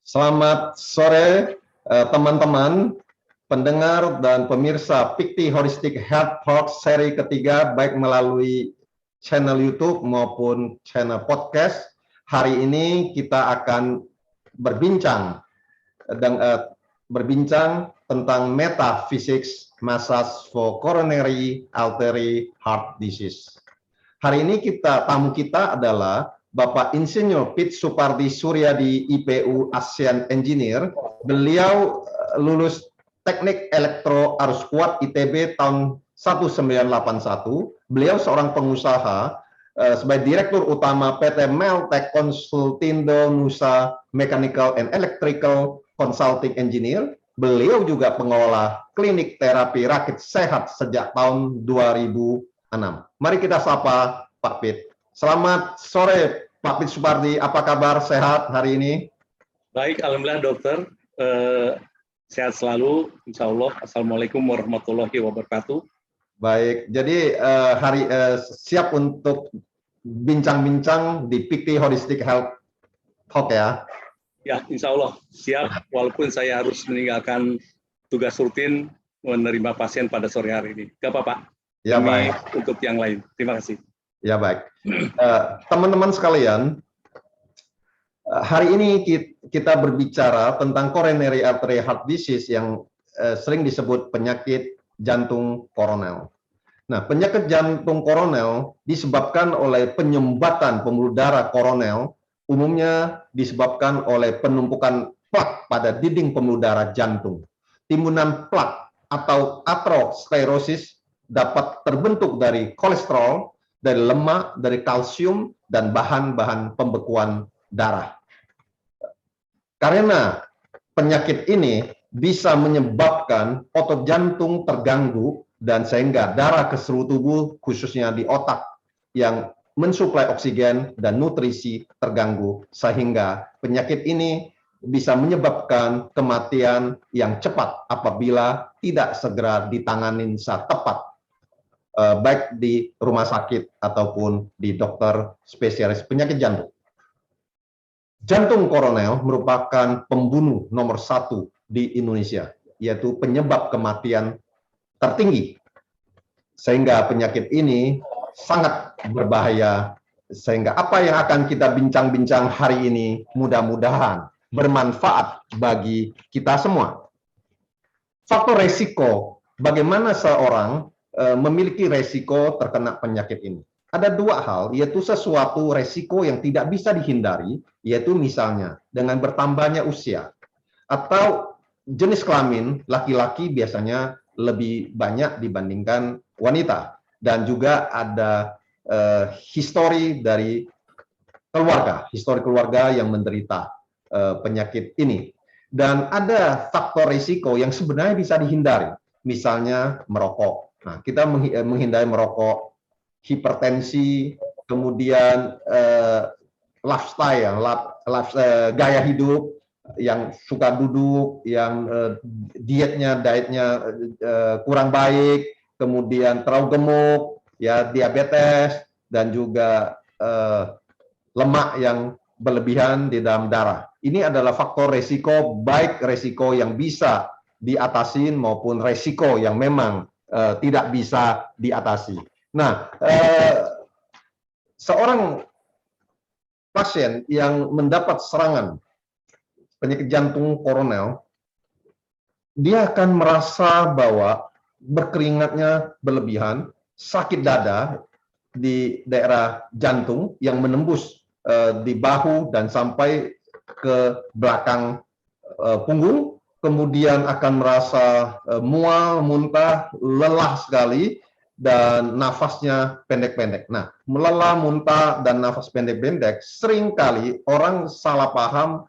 Selamat sore teman-teman, pendengar dan pemirsa Pikti Holistic Health Talk seri ketiga, baik melalui channel YouTube maupun channel podcast. Hari ini kita akan berbincang tentang metaphysics massage for coronary artery heart disease. Hari ini tamu kita adalah Bapak Insinyur Pit Supardi Suryadi, IPU ASEAN Engineer. Beliau lulus Teknik Elektro Arus Kuat ITB tahun 1981. Beliau seorang pengusaha sebagai Direktur Utama PT Meltek Konsultindo Nusa Mechanical and Electrical Consulting Engineer. Beliau juga pengelola klinik terapi rakit sehat sejak tahun 2006. Mari kita sapa Pak Pit. Selamat sore Pak Pit Supardi, apa kabar, sehat hari ini? Baik, alhamdulillah dokter, sehat selalu, insya Allah. Assalamualaikum warahmatullahi wabarakatuh. Baik, jadi siap untuk bincang-bincang di Pikti Holistic Health Talk ya? Ya, insya Allah siap, walaupun saya harus meninggalkan tugas rutin menerima pasien pada sore hari ini. Gak apa-apa, ya, demi baik. Untuk yang lain. Terima kasih. Ya baik, teman-teman sekalian, hari ini kita berbicara tentang coronary artery heart disease yang sering disebut penyakit jantung koronel. Nah, penyakit jantung koronel disebabkan oleh penyumbatan pembuluh darah koronel, umumnya disebabkan oleh penumpukan plak pada dinding pembuluh darah jantung. Timbunan plak atau aterosklerosis dapat terbentuk dari kolesterol, dari lemak, dari kalsium, dan bahan-bahan pembekuan darah. Karena penyakit ini bisa menyebabkan otot jantung terganggu dan sehingga darah ke seluruh tubuh, khususnya di otak, yang mensuplai oksigen dan nutrisi terganggu, sehingga penyakit ini bisa menyebabkan kematian yang cepat apabila tidak segera ditanganin saat tepat, baik di rumah sakit ataupun di dokter spesialis penyakit jantung. Jantung koronel merupakan pembunuh nomor 1 di Indonesia, yaitu penyebab kematian tertinggi. Sehingga penyakit ini sangat berbahaya, sehingga apa yang akan kita bincang-bincang hari ini mudah-mudahan bermanfaat bagi kita semua. Faktor resiko, bagaimana seorang memiliki resiko terkena penyakit ini. Ada 2 hal, yaitu sesuatu resiko yang tidak bisa dihindari, yaitu misalnya dengan bertambahnya usia, atau jenis kelamin laki-laki biasanya lebih banyak dibandingkan wanita, dan juga ada histori dari histori keluarga yang menderita penyakit ini. Dan ada faktor risiko yang sebenarnya bisa dihindari, misalnya merokok. Nah, kita menghindari merokok, hipertensi, kemudian lifestyle, gaya hidup yang suka duduk, yang dietnya kurang baik, kemudian terlalu gemuk, ya diabetes, dan juga lemak yang berlebihan di dalam darah. Ini adalah faktor resiko, baik resiko yang bisa diatasi maupun resiko yang memang tidak bisa diatasi. Nah, seorang pasien yang mendapat serangan penyakit jantung koronel, dia akan merasa bahwa berkeringatnya berlebihan, sakit dada di daerah jantung yang menembus di bahu dan sampai ke belakang punggung, kemudian akan merasa mual, muntah, lelah sekali, dan nafasnya pendek-pendek. Nah, lelah, muntah, dan nafas pendek-pendek seringkali orang salah paham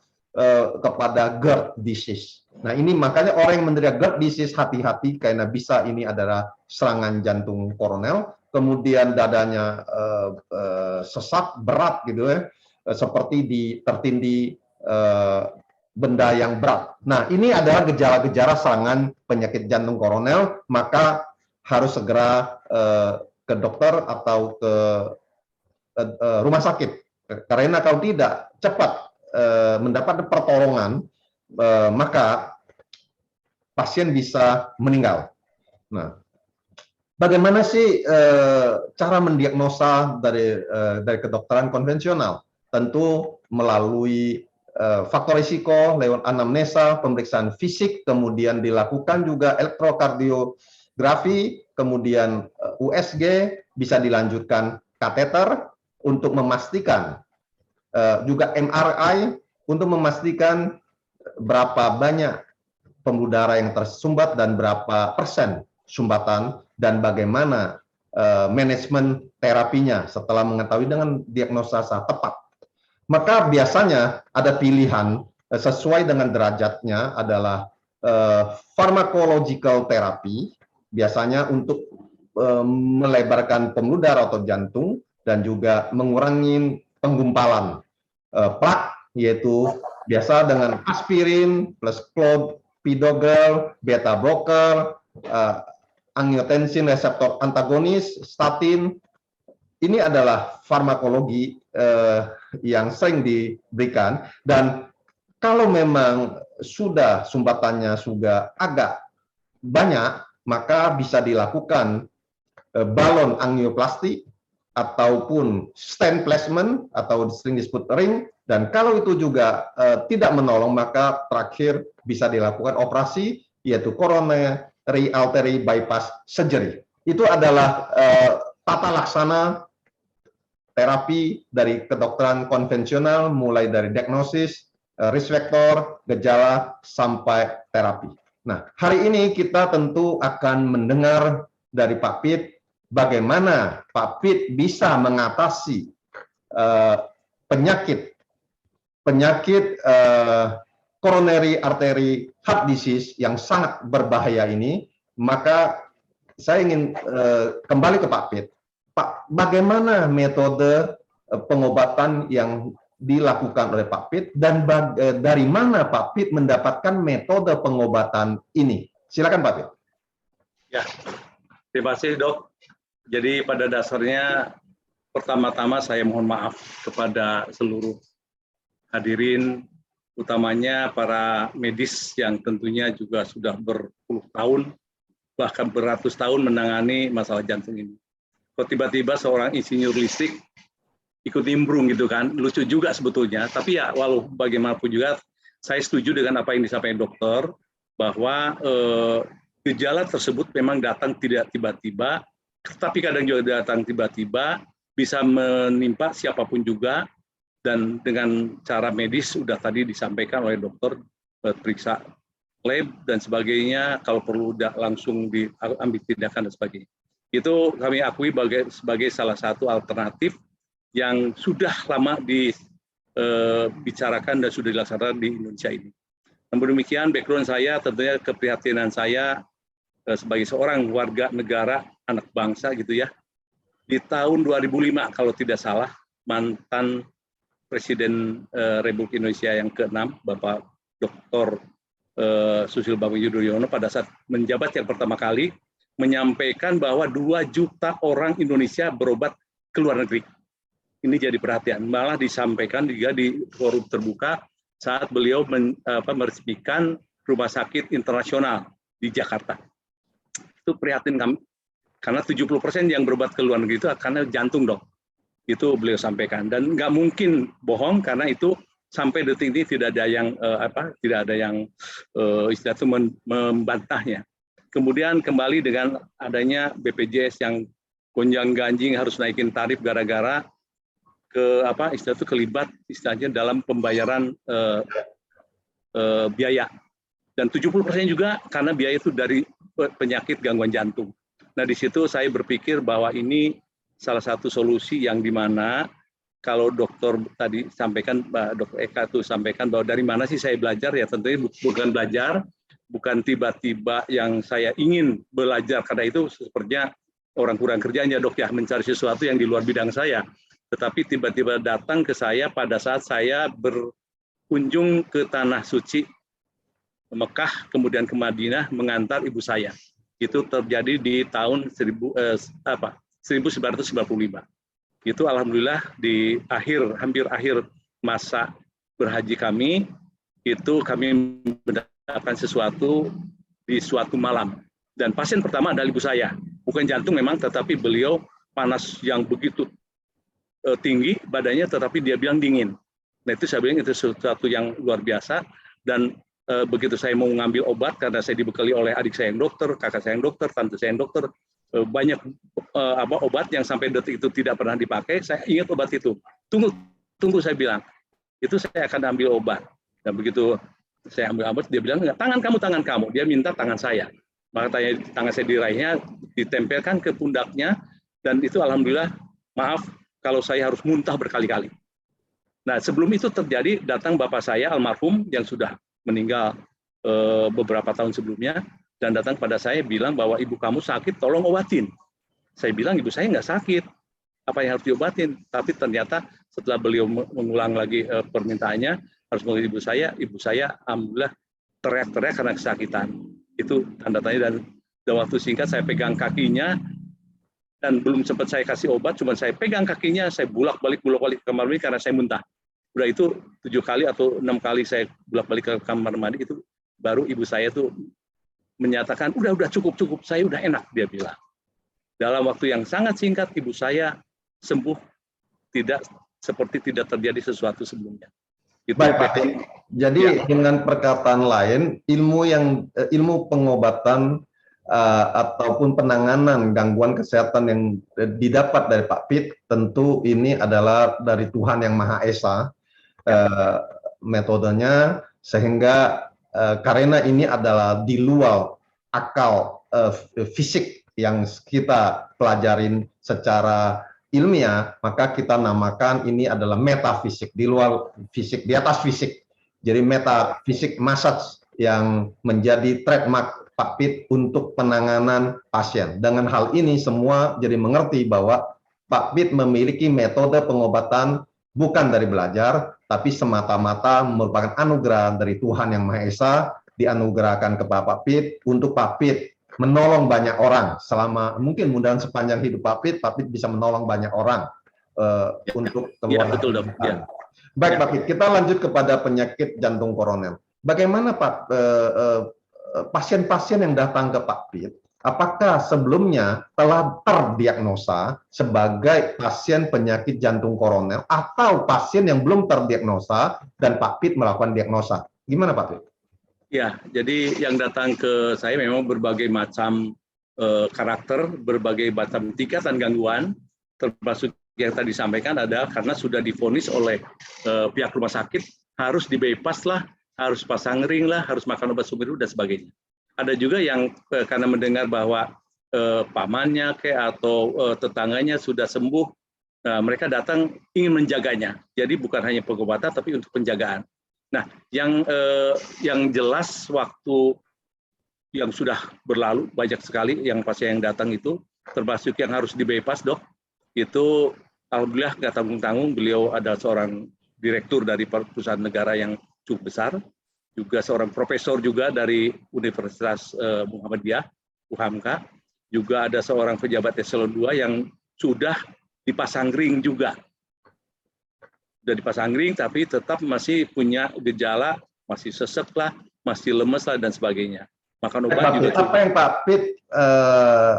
kepada GERD disease. Nah, ini makanya orang yang menderita GERD disease hati-hati karena bisa ini adalah serangan jantung koronel, kemudian dadanya sesak, berat gitu ya, seperti tertindih benda yang berat. Nah, ini adalah gejala-gejala serangan penyakit jantung koronel, maka harus segera ke dokter atau ke rumah sakit. Karena kalau tidak, cepat mendapat pertolongan, maka pasien bisa meninggal. Nah, bagaimana sih cara mendiagnosa dari kedokteran konvensional? Tentu melalui faktor risiko lewat anamnesa, pemeriksaan fisik, kemudian dilakukan juga elektrokardiografi, kemudian USG, bisa dilanjutkan kateter untuk memastikan, juga MRI untuk memastikan berapa banyak pembuluh darah yang tersumbat dan berapa persen sumbatan, dan bagaimana manajemen terapinya setelah mengetahui dengan diagnosa tepat. Maka biasanya ada pilihan sesuai dengan derajatnya adalah pharmacological therapy, biasanya untuk melebarkan pembuluh darah atau jantung dan juga mengurangi penggumpalan plak, yaitu biasa dengan aspirin plus clopidogrel, beta blocker, angiotensin reseptor antagonis, statin. Ini adalah farmakologi yang sering diberikan, dan kalau memang sudah sumbatannya sudah agak banyak, maka bisa dilakukan balon angioplasti ataupun stent placement atau sering disebut ring, dan kalau itu juga tidak menolong, maka terakhir bisa dilakukan operasi, yaitu coronary artery bypass surgery. Itu adalah tata laksana terapi dari kedokteran konvensional, mulai dari diagnosis, risk factor, gejala, sampai terapi. Nah, hari ini kita tentu akan mendengar dari Pak Pit bagaimana Pak Pit bisa mengatasi penyakit coronary artery heart disease yang sangat berbahaya ini. Maka saya ingin kembali ke Pak Pit. Pak, bagaimana metode pengobatan yang dilakukan oleh Pak Pit, dan dari mana Pak Pit mendapatkan metode pengobatan ini? Silakan Pak Pit. Ya, terima kasih Dok. Jadi pada dasarnya pertama-tama saya mohon maaf kepada seluruh hadirin, utamanya para medis yang tentunya juga sudah berpuluh tahun, bahkan beratus tahun menangani masalah jantung ini. Kok tiba-tiba seorang insinyur listrik ikut nimbrung gitu kan, lucu juga sebetulnya. Tapi ya walau bagaimanapun juga saya setuju dengan apa yang disampaikan dokter, bahwa gejala tersebut memang datang tidak tiba-tiba, tapi kadang juga datang tiba-tiba, bisa menimpa siapapun juga, dan dengan cara medis sudah tadi disampaikan oleh dokter, periksa lab dan sebagainya, kalau perlu langsung diambil tindakan dan sebagainya. Itu kami akui sebagai salah satu alternatif yang sudah lama dibicarakan dan sudah dilaksanakan di Indonesia ini. Namun demikian, background saya tentunya keprihatinan saya sebagai seorang warga negara, anak bangsa gitu ya. Di tahun 2005 kalau tidak salah, mantan Presiden Republik Indonesia yang ke-6, Bapak Dr. Susilo Bambang Yudhoyono, pada saat menjabat yang pertama kali, menyampaikan bahwa 2 juta orang Indonesia berobat ke luar negeri. Ini jadi perhatian. Malah disampaikan juga di forum terbuka saat beliau meresmikan rumah sakit internasional di Jakarta. Itu prihatin kami, karena 70% yang berobat ke luar negeri itu karena jantung, Dok. Itu beliau sampaikan, dan nggak mungkin bohong, karena itu sampai detik ini tidak ada yang istilah itu membantahnya. Kemudian kembali dengan adanya BPJS yang gonjang-ganjing harus naikin tarif gara-gara istilah itu kelibat istilahnya dalam pembayaran biaya, dan 70% juga karena biaya itu dari penyakit gangguan jantung. Nah, di situ saya berpikir bahwa ini salah satu solusi yang dimana kalau dokter tadi sampaikan, Dr. Eka tuh sampaikan bahwa dari mana sih saya belajar, ya tentunya bukan belajar, bukan tiba-tiba yang saya ingin belajar, karena itu sepertinya orang kurang kerjanya, Dok, ya, mencari sesuatu yang di luar bidang saya. Tetapi tiba-tiba datang ke saya pada saat saya berkunjung ke Tanah Suci, Mekah, kemudian ke Madinah mengantar ibu saya. Itu terjadi di tahun 1995. Itu alhamdulillah di hampir akhir masa berhaji kami, itu kami mendapatkan sesuatu di suatu malam. Dan pasien pertama adalah ibu saya. Bukan jantung memang, tetapi beliau panas yang begitu tinggi badannya, tetapi dia bilang dingin. Nah itu saya bilang itu sesuatu yang luar biasa. Dan begitu saya mau ngambil obat, karena saya dibekali oleh adik saya yang dokter, kakak saya yang dokter, tante saya yang dokter, banyak obat yang sampai detik itu tidak pernah dipakai. Saya ingat obat itu. Tunggu saya bilang. Itu saya akan ambil obat. Dan begitu saya ambil obat, dia bilang, enggak, tangan kamu. Dia minta tangan saya. Maka tangan saya diraihnya, ditempelkan ke pundaknya, dan itu alhamdulillah, maaf kalau saya harus muntah berkali-kali. Nah sebelum itu terjadi, datang bapak saya almarhum yang sudah meninggal beberapa tahun sebelumnya, dan datang pada saya bilang bahwa ibu kamu sakit, tolong obatin. Saya bilang ibu saya nggak sakit, apa yang harus diobatin? Tapi ternyata setelah beliau mengulang lagi permintaannya, harus mengalami ibu saya alhamdulillah teriak-teriak karena kesakitan. Itu tanda tanya. Dan dalam waktu singkat saya pegang kakinya, dan belum sempat saya kasih obat, cuma saya pegang kakinya, saya bolak-balik ke kamar mandi karena saya muntah. Udah itu 7 kali atau 6 kali saya bolak-balik ke kamar mandi, itu baru ibu saya tuh menyatakan, udah cukup, saya udah enak, dia bilang. Dalam waktu yang sangat singkat, ibu saya sembuh, tidak seperti tidak terjadi sesuatu sebelumnya. Itu baik Pak. Jadi dengan perkataan lain, ilmu pengobatan ataupun penanganan gangguan kesehatan yang didapat dari Pak Pit, tentu ini adalah dari Tuhan yang Maha Esa metodenya, sehingga karena ini adalah di luar akal fisik yang kita pelajarin secara ilmiah, maka kita namakan ini adalah metafisik, di luar fisik, di atas fisik. Jadi metafisik massage yang menjadi trademark Pak Pit untuk penanganan pasien. Dengan hal ini semua jadi mengerti bahwa Pak Pit memiliki metode pengobatan bukan dari belajar, tapi semata-mata merupakan anugerah dari Tuhan yang Maha Esa, dianugerahkan kepada Pak Pit untuk Pak Pit menolong banyak orang selama mungkin mudah-mudahan sepanjang hidup Pak Pit bisa menolong banyak orang untuk keluar. Betul, dok. Baik Pak Pit, kita lanjut kepada penyakit jantung koroner. Bagaimana Pak pasien-pasien yang datang ke Pak Pit, apakah sebelumnya telah terdiagnosa sebagai pasien penyakit jantung koroner atau pasien yang belum terdiagnosa dan Pak Pit melakukan diagnosa? Gimana Pak Pit? Ya, jadi yang datang ke saya memang berbagai macam karakter, berbagai macam tingkatan gangguan, termasuk yang tadi disampaikan ada karena sudah divonis oleh pihak rumah sakit, harus di-bypass lah, harus pasang ring lah, harus makan obat sumber dan sebagainya. Ada juga yang karena mendengar bahwa pamannya atau tetangganya sudah sembuh, mereka datang ingin menjaganya. Jadi bukan hanya pengobatan, tapi untuk penjagaan. Nah, yang jelas waktu yang sudah berlalu banyak sekali yang pasien yang datang itu, termasuk yang harus di-bypass, dok. Itu alhamdulillah nggak tanggung-tanggung, beliau ada seorang direktur dari perusahaan negara yang cukup besar, juga seorang profesor juga dari Universitas Muhammadiyah, UHAMKA, juga ada seorang pejabat eselon 2 yang sudah dipasang ring juga. Sudah dipasang ring, tapi tetap masih punya gejala, masih sesek lah, masih lemes lah, dan sebagainya. Makan obat juga. Apa yang Pak Pit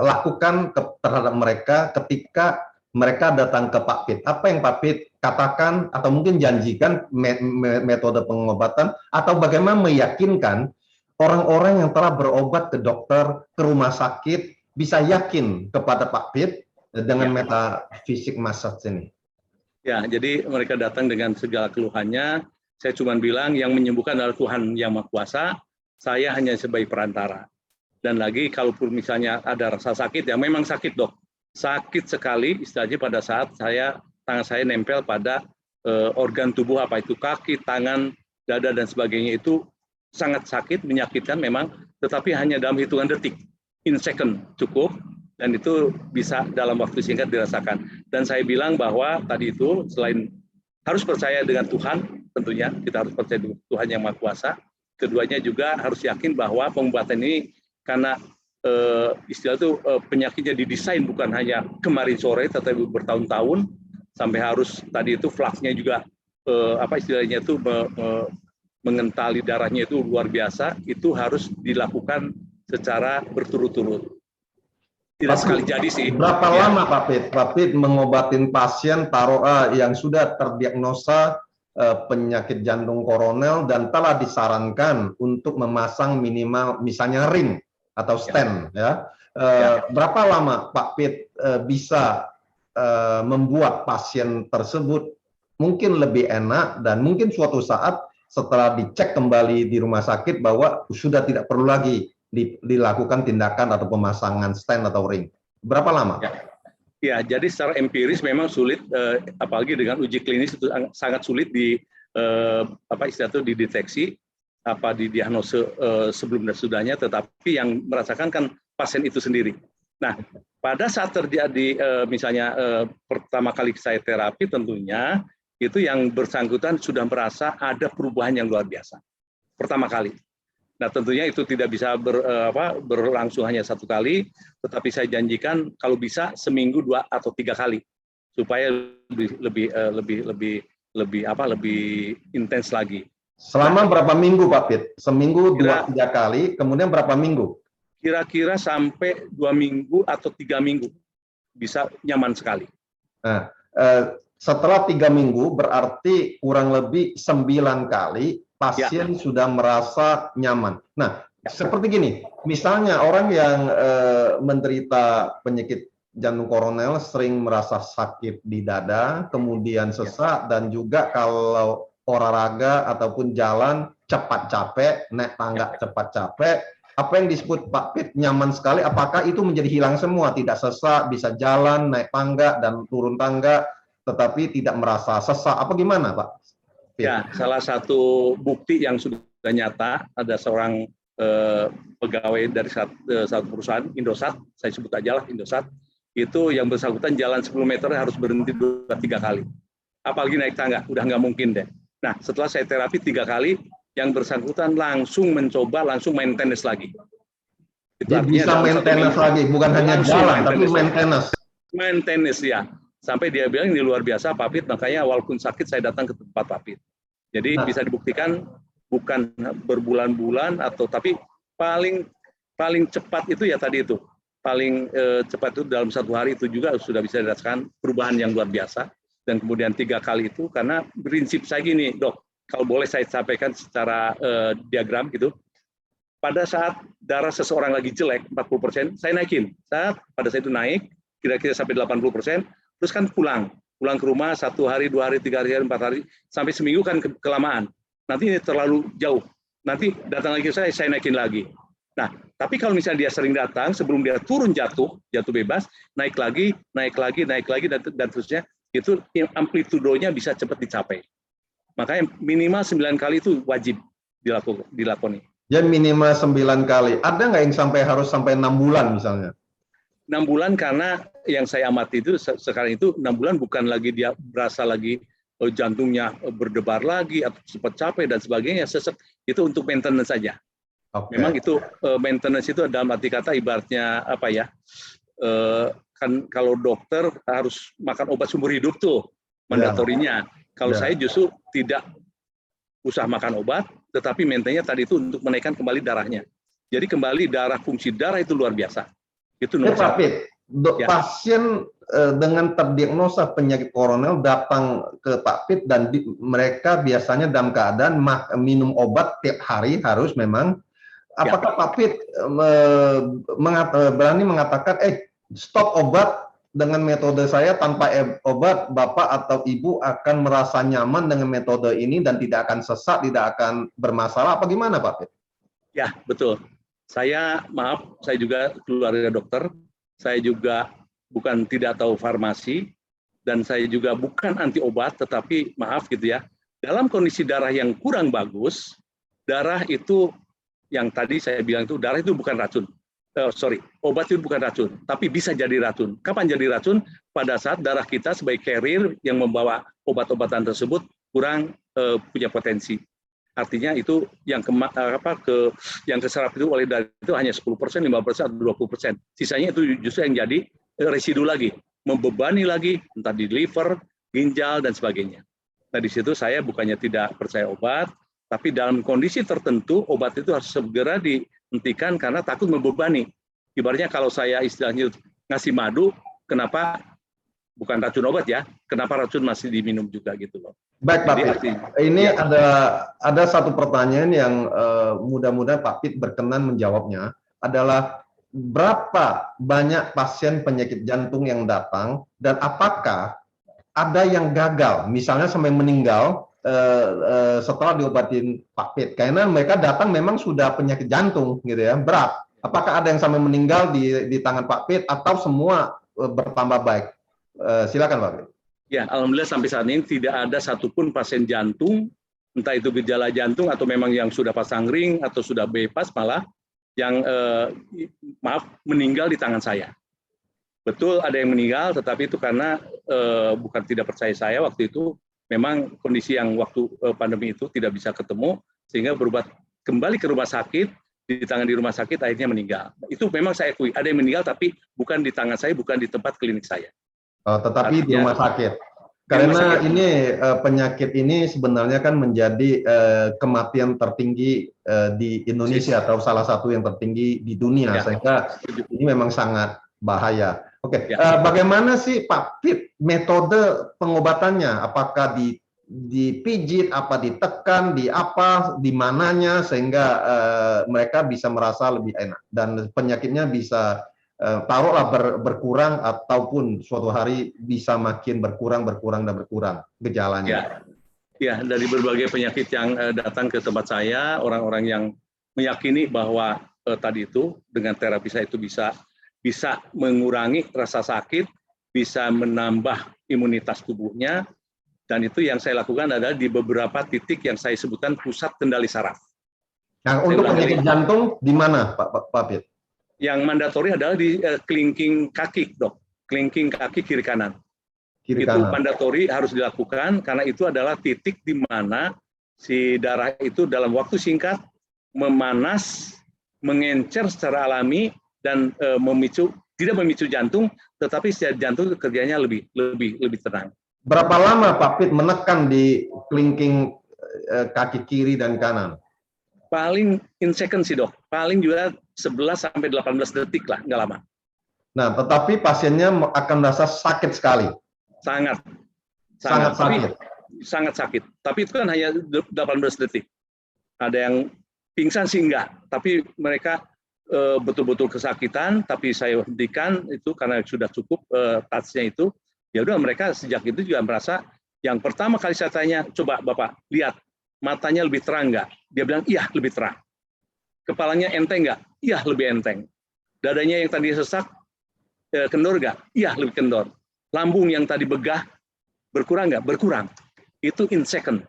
lakukan terhadap mereka ketika mereka datang ke Pak Pit? Apa yang Pak Pit katakan atau mungkin janjikan metode pengobatan, atau bagaimana meyakinkan orang-orang yang telah berobat ke dokter, ke rumah sakit, bisa yakin kepada Pak Pit dengan metafisik massage ini? Ya, jadi mereka datang dengan segala keluhannya. Saya cuma bilang yang menyembuhkan adalah Tuhan yang Maha Kuasa. Saya hanya sebagai perantara. Dan lagi, kalaupun misalnya ada rasa sakit, ya memang sakit, dok. Sakit sekali, istilahnya pada saat tangan saya nempel pada organ tubuh, apa itu kaki, tangan, dada, dan sebagainya, itu sangat sakit, menyakitkan memang, tetapi hanya dalam hitungan detik. In second cukup. Dan itu bisa dalam waktu singkat dirasakan. Dan saya bilang bahwa tadi itu selain harus percaya dengan Tuhan, tentunya kita harus percaya dengan Tuhan yang Maha Kuasa. Keduanya juga harus yakin bahwa pengobatan ini karena istilah itu penyakitnya didesain bukan hanya kemarin sore, tetapi bertahun-tahun sampai harus tadi itu flaknya juga apa istilahnya itu mengentali darahnya itu luar biasa, itu harus dilakukan secara berturut-turut. Tidak sekali jadi sih. Berapa Ya. lama Pak Pit mengobatin pasien yang sudah terdiagnosa penyakit jantung koroner dan telah disarankan untuk memasang minimal misalnya ring atau stent ya. Berapa lama Pak Pit bisa membuat pasien tersebut mungkin lebih enak dan mungkin suatu saat setelah dicek kembali di rumah sakit bahwa sudah tidak perlu lagi dilakukan tindakan atau pemasangan stent atau ring. Berapa lama? Ya, jadi secara empiris memang sulit, apalagi dengan uji klinis itu sangat sulit apa istilah itu dideteksi, didiagnose sebelum dan sudahnya, tetapi yang merasakan kan pasien itu sendiri. Nah, pada saat terjadi misalnya pertama kali saya terapi, tentunya itu yang bersangkutan sudah merasa ada perubahan yang luar biasa pertama kali. Nah, tentunya itu tidak bisa berlangsung hanya satu kali, tetapi saya janjikan kalau bisa seminggu 2 atau 3 kali supaya lebih intens lagi. Selama berapa minggu Pak Pit? Seminggu 2-3 kali, kemudian berapa minggu? Kira-kira sampai 2 minggu atau 3 minggu bisa nyaman sekali. Nah, setelah 3 minggu berarti kurang lebih 9 kali pasien sudah merasa nyaman. Nah, seperti gini, misalnya orang yang menderita penyakit jantung koroner sering merasa sakit di dada, kemudian sesak, dan juga kalau olahraga ataupun jalan cepat capek, naik tangga cepat capek, apa yang disebut Pak Pit nyaman sekali, apakah itu menjadi hilang semua, tidak sesak, bisa jalan, naik tangga, dan turun tangga, tetapi tidak merasa sesak, apa gimana Pak? Ya, salah satu bukti yang sudah nyata, ada seorang pegawai dari satu perusahaan, Indosat, saya sebut aja lah Indosat, itu yang bersangkutan jalan 10 meter harus berhenti 2-3 kali. Apalagi naik tangga, udah nggak mungkin deh. Nah, setelah saya terapi 3 kali, yang bersangkutan langsung mencoba, langsung main tenis lagi. Itu jadi bisa main tenis lagi, bukan hanya jalan, tapi main tenis. Main tenis, ya. Sampai dia bilang ini luar biasa Pak Pit, makanya walaupun sakit saya datang ke tempat Pak Pit. Jadi bisa dibuktikan bukan berbulan-bulan tapi paling cepat itu ya tadi itu. Paling cepat itu dalam 1 hari itu juga sudah bisa dirasakan perubahan yang luar biasa. Dan kemudian 3 kali itu karena prinsip saya gini, Dok, kalau boleh saya sampaikan secara diagram gitu. Pada saat darah seseorang lagi jelek 40%, saya naikin. Pada saat itu naik kira-kira sampai 80%. Terus kan pulang ke rumah 1 hari, 2 hari, 3 hari, 4 hari, sampai seminggu kan kelamaan. Nanti ini terlalu jauh. Nanti datang lagi saya naikin lagi. Nah, tapi kalau misalnya dia sering datang, sebelum dia turun jatuh bebas, naik lagi, dan terusnya, itu amplitudonya bisa cepat dicapai. Makanya minimal 9 kali itu wajib dilakoni. Ya minimal 9 kali. Ada nggak yang harus sampai 6 bulan misalnya? 6 bulan karena yang saya amati itu sekarang itu 6 bulan bukan lagi dia berasa lagi jantungnya berdebar lagi atau cepat capek dan sebagainya, sesek, itu untuk maintenance saja. Okay. Memang itu maintenance itu dalam arti kata ibaratnya apa ya, kan kalau dokter harus makan obat seumur hidup tuh mandatorinya. Kalau saya justru tidak usah makan obat, tetapi maintenance tadi itu untuk menaikkan kembali darahnya. Jadi kembali fungsi darah itu luar biasa. Itu nomor satu. Pasien dengan terdiagnosa penyakit koroner datang ke Pak Pit dan mereka biasanya dalam keadaan minum obat tiap hari harus memang. Apakah Pak Pit berani mengatakan, stop obat dengan metode saya, tanpa obat Bapak atau Ibu akan merasa nyaman dengan metode ini dan tidak akan sesak, tidak akan bermasalah, apa gimana Pak Pit? Ya, betul. Saya juga keluarga dokter, saya juga bukan tidak tahu farmasi, dan saya juga bukan anti obat, tetapi maaf gitu ya, dalam kondisi darah yang kurang bagus, darah itu, yang tadi saya bilang itu, darah itu bukan racun. Obat itu bukan racun, tapi bisa jadi racun. Kapan jadi racun? Pada saat darah kita sebagai carrier yang membawa obat-obatan tersebut kurang punya potensi. Artinya itu yang keserap itu oleh darah itu hanya 10%, 5%, atau 20%. Sisanya itu justru yang jadi residu lagi, membebani lagi entah di liver, ginjal dan sebagainya. Nah, di situ saya bukannya tidak percaya obat, tapi dalam kondisi tertentu obat itu harus segera dihentikan karena takut membebani. Ibaratnya kalau saya istilahnya ngasih madu, kenapa bukan racun obat ya? Kenapa racun masih diminum juga gitu loh? Baik, Pak Jadi Pit. Ini ya, ada satu pertanyaan yang mudah-mudahan Pak Pit berkenan menjawabnya, adalah berapa banyak pasien penyakit jantung yang datang dan apakah ada yang gagal, misalnya sampai meninggal setelah diobatin Pak Pit, karena mereka datang memang sudah penyakit jantung gitu ya, berat. Apakah ada yang sampai meninggal di tangan Pak Pit atau semua bertambah baik? Silakan Pak Pit. ya, alhamdulillah sampai saat ini tidak ada satupun pasien jantung, entah itu gejala jantung atau memang yang sudah pasang ring atau sudah bypass malah yang meninggal di tangan saya. Betul ada yang meninggal, tetapi itu karena bukan tidak percaya saya waktu itu, memang kondisi yang waktu pandemi itu tidak bisa ketemu, sehingga berobat kembali ke rumah sakit, di rumah sakit akhirnya meninggal. Itu memang saya akui, ada yang meninggal tapi bukan di tangan saya, bukan di tempat klinik saya. Tetapi di rumah sakit. Karena ini penyakit ini sebenarnya kan menjadi kematian tertinggi di Indonesia atau salah satu yang tertinggi di dunia, sehingga ini memang sangat bahaya. Oke, bagaimana sih Pak Pit metode pengobatannya? Apakah dipijit, apa ditekan, di apa, di mananya sehingga mereka bisa merasa lebih enak dan penyakitnya bisa taruhlah berkurang ataupun suatu hari bisa makin berkurang gejalanya. Ya, dari berbagai penyakit yang datang ke tempat saya, orang-orang yang meyakini bahwa tadi itu dengan terapi saya itu bisa mengurangi rasa sakit, bisa menambah imunitas tubuhnya, dan itu yang saya lakukan adalah di beberapa titik yang saya sebutkan pusat kendali saraf. Nah, untuk penyakit jantung di mana Pak Pit? Yang mandatori adalah di kelingking kaki, dok. Kelingking kaki kiri kanan. Itu mandatori harus dilakukan karena itu adalah titik di mana si darah itu dalam waktu singkat memanas, mengencer secara alami dan tidak memicu jantung, tetapi secara jantung kerjanya lebih tenang. Berapa lama Pak Pit menekan di kelingking kaki kiri dan kanan? Paling in second sih dok, paling juga 11 sampai 18 detik lah, nggak lama. Nah, tetapi pasiennya akan merasa sakit sekali. Sangat sakit. Sangat sakit. Tapi itu kan hanya 18 detik. Ada yang pingsan sih enggak, tapi mereka betul-betul kesakitan. Tapi saya hentikan itu karena sudah cukup touch-nya itu. Ya udah mereka sejak itu juga merasa. Yang pertama kali saya tanya, coba Bapak lihat matanya lebih terang nggak? Dia bilang, iya lebih terang. Kepalanya enteng nggak? Iya lebih enteng. Dadanya yang tadi sesak, kendor nggak? Iya lebih kendor. Lambung yang tadi begah, berkurang nggak? Berkurang. Itu in second.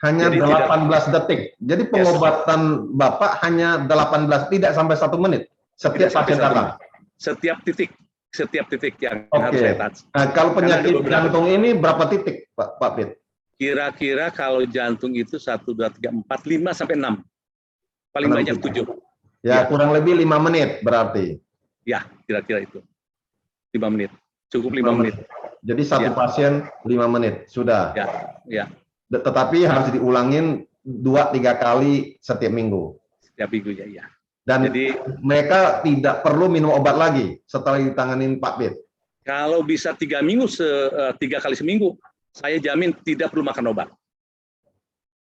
Hanya jadi 18 detik. Jadi pengobatan Bapak hanya 18, tidak sampai 1 menit. Setiap pasien datang. Setiap titik yang harus saya touch. Nah, kalau penyakit jantung ini berapa titik Pak Pit? Kira-kira kalau jantung itu 1, 2, 3, 4, 5 sampai 6. Paling banyak 7. Ya, kurang lebih 5 menit berarti. Ya, kira-kira itu. 5 menit. Cukup 5 menit. Jadi satu pasien 5 menit sudah. Ya. Tetapi harus diulangin 2-3 kali setiap minggu. Setiap minggu ya. Dan jadi mereka tidak perlu minum obat lagi setelah ditanganin Pak Pit. Kalau bisa 3 kali seminggu, saya jamin tidak perlu makan obat.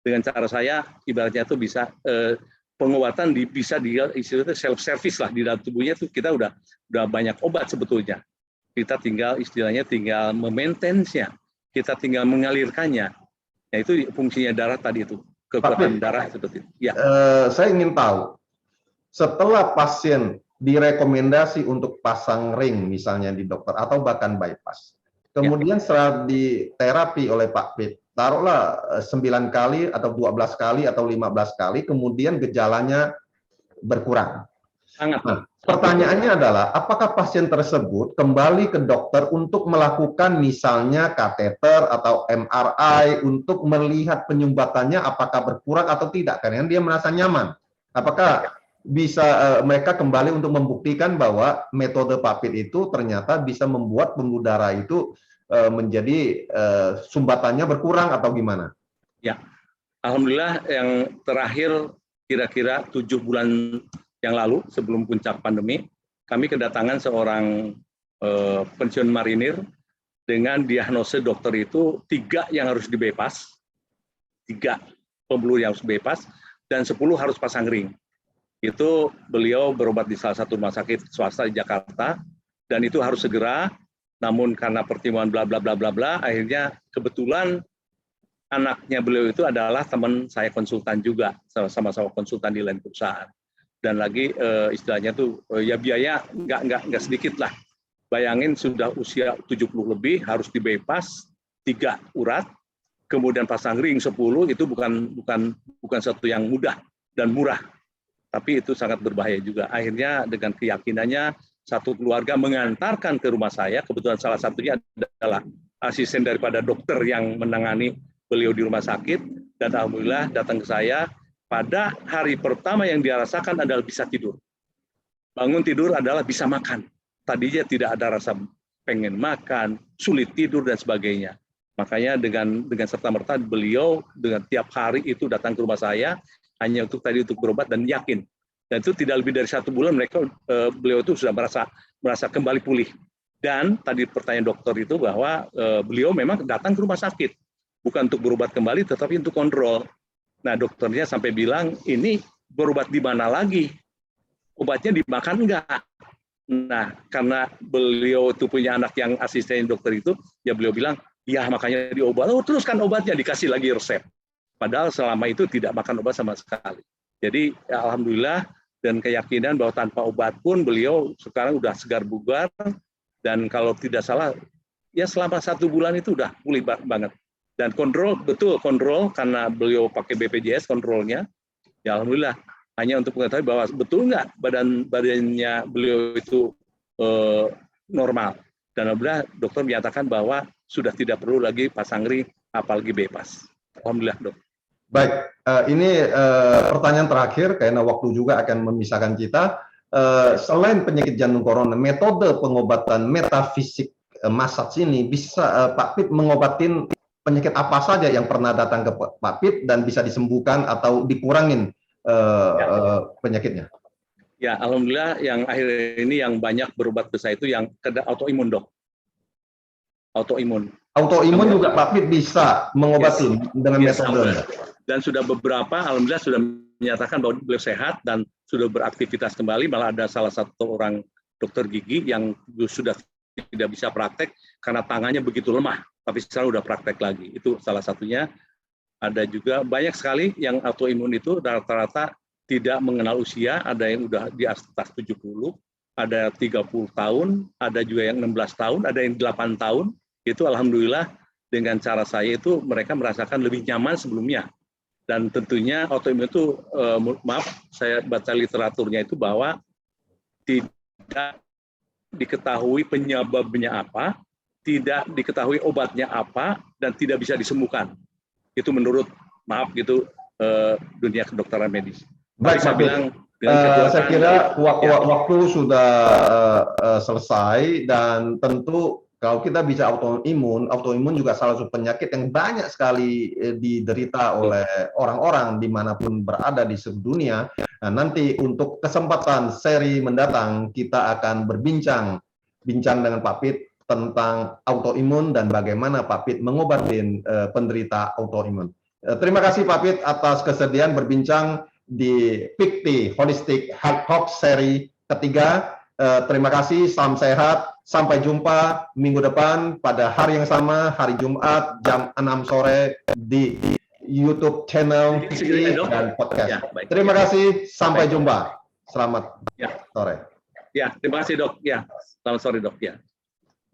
Dengan cara saya, ibaratnya itu bisa pengobatan bisa istilahnya self service lah di dalam tubuhnya itu kita udah banyak obat sebetulnya. Kita tinggal memaintenance-nya, kita tinggal mengalirkannya. Ya itu fungsinya darah tadi itu, kekuatan darah seperti itu. Ya. Saya ingin tahu, setelah pasien direkomendasi untuk pasang ring misalnya di dokter atau bahkan bypass, kemudian setelah diterapi oleh Pak Pit, taruhlah 9 kali atau 12 kali atau 15 kali, kemudian gejalanya berkurang. Nah, pertanyaannya adalah, apakah pasien tersebut kembali ke dokter untuk melakukan misalnya kateter atau MRI untuk melihat penyumbatannya apakah berkurang atau tidak, karena dia merasa nyaman. Apakah bisa mereka kembali untuk membuktikan bahwa metode Pak Pit itu ternyata bisa membuat pembuluh darah itu menjadi sumbatannya berkurang atau gimana? Ya, alhamdulillah yang terakhir kira-kira 7 bulan yang lalu sebelum puncak pandemi, kami kedatangan seorang pensiun marinir dengan diagnosis dokter itu 3 yang harus dibypass, 3 pembuluh yang harus bypass, dan 10 harus pasang ring. Itu beliau berobat di salah satu rumah sakit swasta di Jakarta, dan itu harus segera. Namun karena pertimbangan bla bla bla bla bla, akhirnya kebetulan anaknya beliau itu adalah teman saya konsultan juga, sama-sama konsultan di lain perusahaan. Dan lagi istilahnya tuh ya biaya nggak sedikit lah. Bayangin sudah usia 70 lebih harus di-bypass 3 urat, kemudian pasang ring 10, itu bukan satu yang mudah dan murah. Tapi itu sangat berbahaya juga. Akhirnya dengan keyakinannya satu keluarga mengantarkan ke rumah saya, kebetulan salah satunya adalah asisten daripada dokter yang menangani beliau di rumah sakit, dan alhamdulillah datang ke saya. Pada hari pertama yang dia rasakan adalah bisa tidur. Bangun tidur adalah bisa makan. Tadinya tidak ada rasa pengen makan, sulit tidur dan sebagainya. Makanya dengan serta-merta beliau dengan tiap hari itu datang ke rumah saya hanya untuk berobat dan yakin. Dan itu tidak lebih dari 1 bulan beliau itu sudah merasa kembali pulih. Dan tadi pertanyaan dokter itu bahwa beliau memang datang ke rumah sakit bukan untuk berobat kembali, tetapi untuk kontrol. Nah, dokternya sampai bilang, ini berobat di mana lagi? Obatnya dimakan enggak? Nah, karena beliau itu punya anak yang asisten dokter itu, ya beliau bilang, ya makanya diobat. Oh, teruskan obatnya, dikasih lagi resep. Padahal selama itu tidak makan obat sama sekali. Jadi, ya, alhamdulillah, dan keyakinan bahwa tanpa obat pun beliau sekarang udah segar bugar, dan kalau tidak salah, ya selama 1 bulan itu udah pulih banget. Dan kontrol, betul kontrol, karena beliau pakai BPJS kontrolnya, ya alhamdulillah. Hanya untuk mengetahui bahwa betul nggak badannya beliau itu normal. Dan alhamdulillah dokter menyatakan bahwa sudah tidak perlu lagi pasang ring, apalagi bypass. Alhamdulillah, dok. Baik, ini pertanyaan terakhir, karena waktu juga akan memisahkan kita. Selain penyakit jantung koroner, metode pengobatan metafisik massage ini bisa Pak Pit mengobatin penyakit apa saja yang pernah datang ke Pak Pit dan bisa disembuhkan atau dikurangin penyakitnya? Ya, alhamdulillah yang akhir ini yang banyak berobat ke saya itu yang autoimun, dok. Autoimun. Autoimun juga Pak Pit bisa mengobati dengan metode. Dan sudah beberapa, alhamdulillah sudah menyatakan bahwa beliau sehat dan sudah beraktivitas kembali. Malah ada salah satu orang dokter gigi yang sudah tidak bisa praktek karena tangannya begitu lemah. Tapi sekarang udah praktek lagi. Itu salah satunya. Ada juga banyak sekali yang autoimun itu rata-rata tidak mengenal usia. Ada yang udah di atas 70, ada 30 tahun, ada juga yang 16 tahun, ada yang 8 tahun. Itu alhamdulillah dengan cara saya itu mereka merasakan lebih nyaman sebelumnya. Dan tentunya autoimun itu, maaf, saya baca literaturnya itu bahwa tidak diketahui penyebabnya apa, tidak diketahui obatnya apa, dan tidak bisa disembuhkan. Itu menurut, maaf gitu, dunia kedokteran medis. Baik, saya bilang, saya kira waktu sudah selesai, dan tentu kalau kita bisa autoimun juga salah satu penyakit yang banyak sekali diderita oleh orang-orang dimanapun berada di seluruh dunia. Nah, nanti untuk kesempatan seri mendatang kita akan bincang dengan Pak Pit tentang autoimun dan bagaimana Pak Pit mengobati penderita autoimun. Terima kasih Pak Pit atas kesediaan berbincang di PIKTI Holistic Health Talk seri ketiga. Terima kasih, salam sehat. Sampai jumpa minggu depan pada hari yang sama, hari Jumat jam 6 sore di YouTube channel dan podcast. Terima kasih, sampai jumpa. Selamat sore. Ya, terima kasih dok. Ya, selamat sore dok. Ya.